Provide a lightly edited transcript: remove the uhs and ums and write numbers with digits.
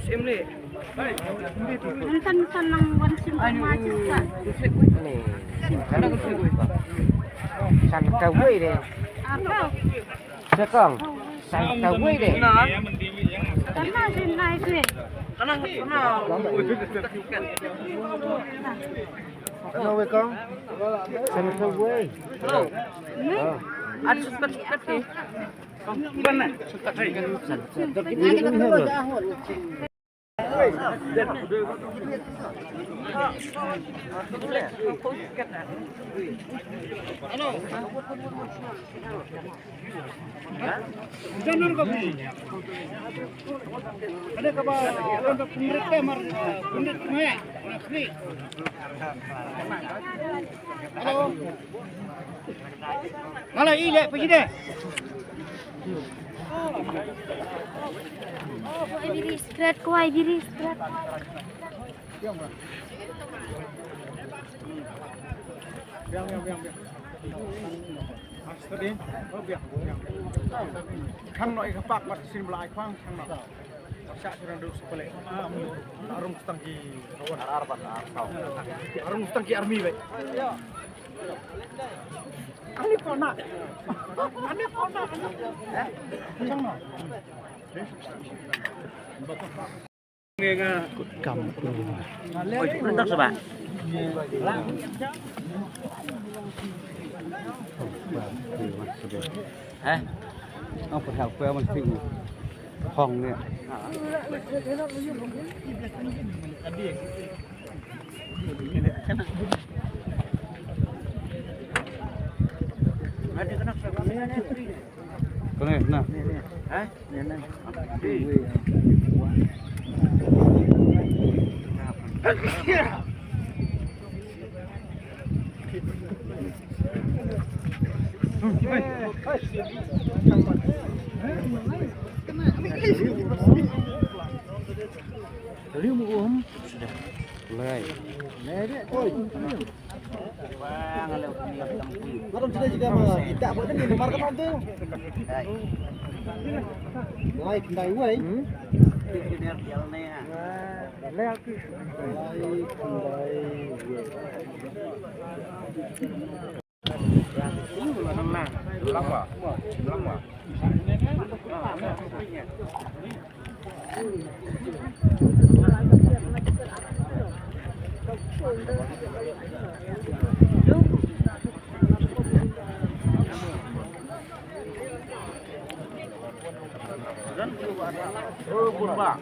Simli. Minsan ng wansin macam Pak. Nih, karena santawai deh. Apa? Sekong, santawai deh. Karena sini itu ya. Ano we kong? Santawai. Ada suket-suket sih. Gimana? Suket sih. Jangan kau ada kabar untuk pemerintah pundit maya asli. Halo. Halo iya pergi deh. Oh, diri skrat kuai diri skrat. Biang. Tadi, biang. Khang nội các bác mặt xin lại khoang khang nội. Sa sudah duduk sepele. Arung stangki kawan arban arau. Arung stangki army baik. Ani pona. Chang no. Nghe nga cầm. Ôi, chúng nó bạn. Hả? Ông phải học queo mình chịu phòng nè. Cái này nào. Hả? Này. Liu mu sudah. Mulai. Baru sudah juga tidak boleh di depan kan tu. Mulai kendai wei. Biar jalannya. Lek ki. Mulai kendai. Lama. Oh, kurba.